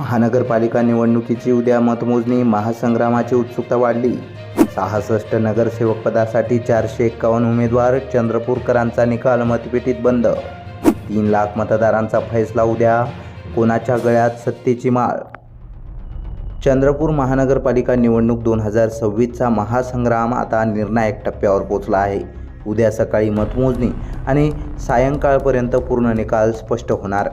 महानगरपालिका निवडणुकीची उद्या मतमोजणी, महासंग्रामाची उत्सुकता वाढली। 66 नगरसेवक पदासाठी 451 उमेदवार, चंद्रपूरकरांचा निकाल मतपेटीत बंद। 3 लाख मतदारांचा फैसला उद्या, कोणाच्या गळ्यात सत्तेची माळ। चंद्रपूर महानगरपालिका निवडणूक 2026चा महासंग्राम आता निर्णायक टप्प्यावर पोहोचला आहे। उद्या सकाळी मतमोजणी आणि सायंकाळपर्यंत पूर्ण निकाल स्पष्ट होणार।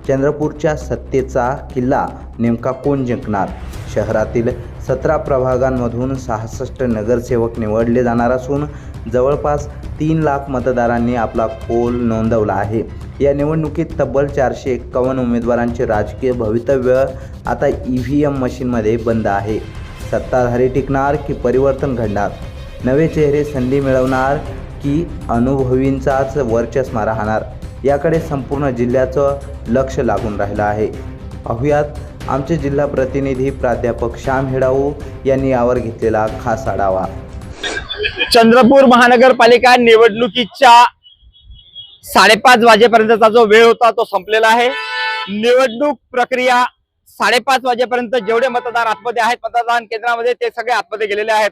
चंद्रपूरच्या सत्तेचा किल्ला नेमका कोण जिंकणार? शहरातील 17 प्रभागांमधून 66 नगरसेवक निवडले जाणार असून जवळपास 3 लाख मतदारांनी आपला कौल नोंदवला आहे। या निवडणुकीत तब्बल 451 उमेदवारांचे राजकीय भवितव्य आता EVM मशीनमध्ये बंद आहे। सत्ताधारी टिकणार की परिवर्तन घडणार? नवे चेहरे संधी मिळवणार की अनुभवींचाच वर्चस्व राहणार? याकडे संपूर्ण जिल्ह्याचं लक्ष लागून राहिलं आहे। पाहुयात आमचे जिल्हा प्रतिनिधी प्राध्यापक श्याम हेडाऊ यांनी यावर घेतलेला खास आढावा। चंद्रपूर महानगरपालिका निवडणुकीच्या 5:30 वाजेपर्यंतचा जो वेळ होता तो संपलेला आहे। निवडणूक प्रक्रिया 5:30 वाजेपर्यंत जेवढे मतदार आतमध्ये आहेत मतदान केंद्रामध्ये ते सगळे आतमध्ये गेलेले आहेत।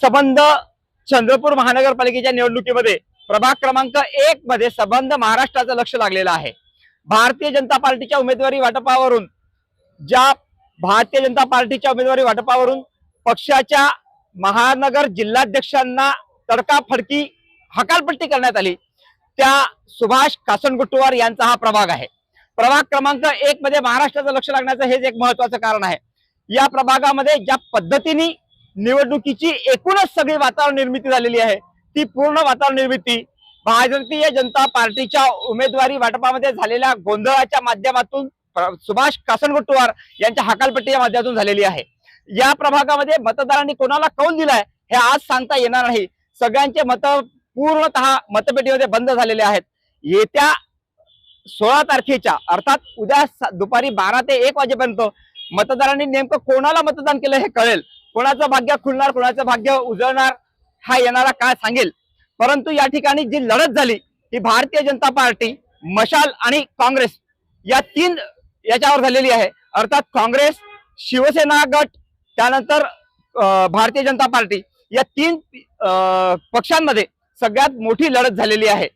संबंध चंद्रपूर महानगरपालिकेच्या निवडणुकीमध्ये प्रभाग क्रमांक 1 मध्ये संबंध महाराष्ट्राचं लक्ष लागलेलं आहे। भारतीय जनता पार्टीच्या उमेदवारी वाटपावरून पक्षाच्या महानगर जिल्हाध्यक्षांना तडकाफडकी हकालपट्टी करण्यात आली। त्या सुभाष कासनगुट्टवार यांचा हा प्रभाग आहे। प्रभाग क्रमांक 1 मध्ये महाराष्ट्राचं लक्ष लागण्याचं हेच एक महत्त्वाचं कारण आहे। या प्रभागामध्ये ज्या पद्धतीने निवडणुकीची एकूणच सगळी वातावरण निर्मिती झालेली आहे ती पूर्ण वातावरण निर्मिती भारतीय जनता पार्टीच्या उमेदवारी वाटपामध्ये झालेल्या गोंधळाच्या माध्यमातून सुभाष कासनगुट्टवार यांच्या हकालपट्टीच्या माध्यमातून झालेली आहे। या प्रभागामध्ये मतदारांनी कोणाला कौल दिलाय हे आज सांगता येणार नाही। सगळ्यांचे मत पूर्णतः मतपेटीमध्ये बंद झालेले आहेत। येत्या 16 तारखेच्या अर्थात उद्या दुपारी 12 ते 1 वाजेपर्यंत मतदारांनी नेमकं कोणाला मतदान केलं हे कळेल। कोणाचं भाग्य खुलणार, कोणाचं भाग्य उजळणार हा येणारा काळ सांगेल। परंतु या ठिकाणी जी लढत झाली ती भारतीय जनता पार्टी, मशाल आणि काँग्रेस या 3 याच्यावर झालेली आहे। अर्थात काँग्रेस, शिवसेना गट, त्यानंतर भारतीय जनता पार्टी या 3 पक्षांमध्ये सगळ्यात मोठी लढत झालेली आहे।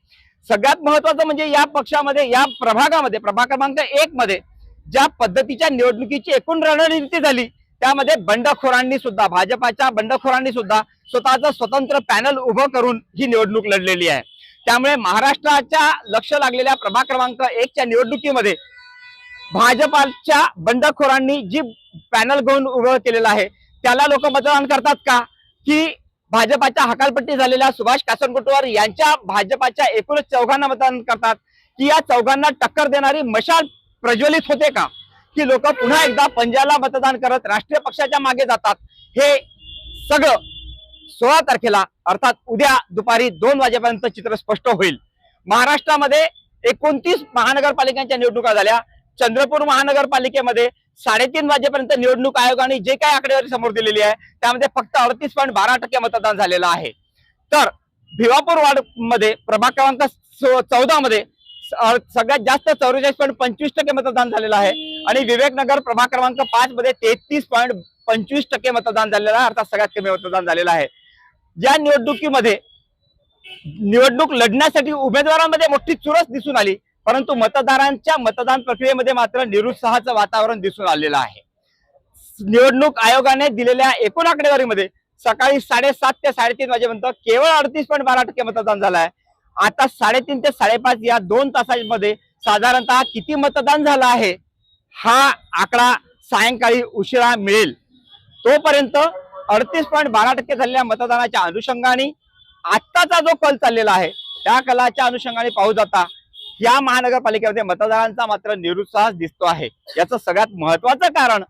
सगळ्यात महत्त्वाचं म्हणजे या पक्षामध्ये, या प्रभागामध्ये, प्रभाग क्रमांक 1 मध्ये ज्या पद्धतीच्या निवडणुकीची एकूण रणनीती झाली त्यामध्ये बंडखोरांनी सुद्धा, भाजपाच्या बंडखोरांनी सुद्धा स्वतःचं स्वतंत्र पॅनल उभं करून ही निवडणूक लढलेली आहे। त्यामुळे महाराष्ट्राच्या लक्ष लागलेल्या प्रभाग क्रमांक 1 च्या निवडणुकीमध्ये भाजपाच्या बंडखोरांनी जी पॅनल घेऊन उभं केलेलं आहे त्याला लोक मतदान करतात का, की भाजपाच्या हकालपट्टी झालेल्या सुभाष कासनगुट्टवार यांच्या भाजपाच्या एकूणच 4घांना मतदान करतात, की या 4घांना टक्कर देणारी मशाल प्रज्वलित होते का, की लोक पुन्हा एकदा पंजाला मतदान करत राष्ट्रीय पक्षाच्या मागे जातात? हे सगळं 16 तारखेला अर्थात उद्या दुपारी 2 वाजेपर्यंत चित्र स्पष्ट होईल। महाराष्ट्रामध्ये 29 महानगरपालिकांच्या निवडणुका झाल्या। चंद्रपूर महानगरपालिकेमध्ये 3:30 वाजेपर्यंत निवडणूक आयोगाने जे काही आकडेवारी समोर दिलेली आहे त्यामध्ये फक्त 38.12% मतदान झालेलं आहे। तर भिवापूर वार्ड मध्ये प्रभाग क्रमांक 14 मध्ये सगळ्यात जास्त 44.25% मतदान झालेलं आहे आणि विवेकनगर प्रभाग क्रमांक 5 मध्ये 33.25% मतदान झालेलं आहे, अर्थात सगळ्यात कमी मतदान झालेलं आहे। या निवडणुकीमध्ये निवडणूक लढण्यासाठी उमेदवारांमध्ये मोठी चुरस दिसून आली, परंतु मतदारांच्या मतदान प्रक्रियेमध्ये मात्र निरुत्साहाचं वातावरण दिसून आलेलं आहे। निवडणूक आयोगाने दिलेल्या एकूण आकडेवारीमध्ये सकाळी 7:30 ते 3:30 वाजेपर्यंत केवळ 38.12% मतदान झालं आहे। आता 3:30 ते 5:30 या 2 तासांमध्ये साधारणतः किती मतदान झालं आहे हा आकडा सायंकाळी उशिरा मिळेल। तोपर्यंत 38.12% झालेल्या मतदानाच्या अनुषंगाने आत्ताचा जो कल चाललेला आहे त्या कलाच्या अनुषंगाने पाहू जाता या महानगरपालिकेमध्ये मतदारांचा मात्र निरुत्साह दिसतो आहे। याचं सगळ्यात महत्त्वाचं कारण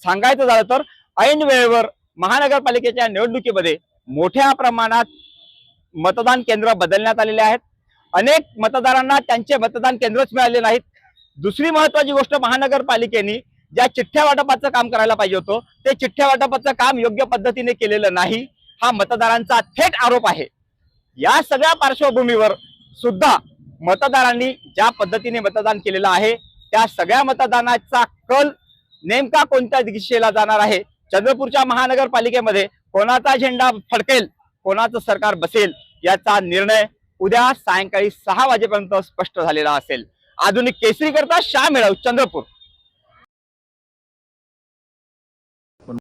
सांगायचं झालं तर ऐन वेळेवर महानगरपालिकेच्या निवडणुकीमध्ये मोठ्या प्रमाणात मतदान केंद्र बदलण्यात आलेले आहेत। अनेक मतदारांना त्यांचे मतदान केंद्रच मिळाले नाहीत। दुसरी महत्त्वाची गोष्ट, महानगरपालिकेने ज्या चिठ्ठ्या वाटपाचं काम करायला पाहिजे होतं ते चिठ्ठ्या वाटपाचं काम योग्य पद्धतीने केलेलं नाही, हा मतदारांचा थेट आरोप आहे। या सगळ्या पार्श्वभूमीवर सुद्धा मतदारांनी ज्या पद्धतीने मतदान केलेलं आहे त्या सगळ्या मतदानाचा कल नेमका कोणत्या दिशेला जाणार आहे, चंद्रपूरच्या महानगरपालिकेमध्ये कोणाचा झेंडा फडकेल, कोणाचं सरकार बसेल, याचा निर्णय उद्या सायंकाळी 6 वाजेपर्यंत स्पष्ट झालेला असेल. आधुनिक केसरी करता श्याम मेळव, चंद्रपूर.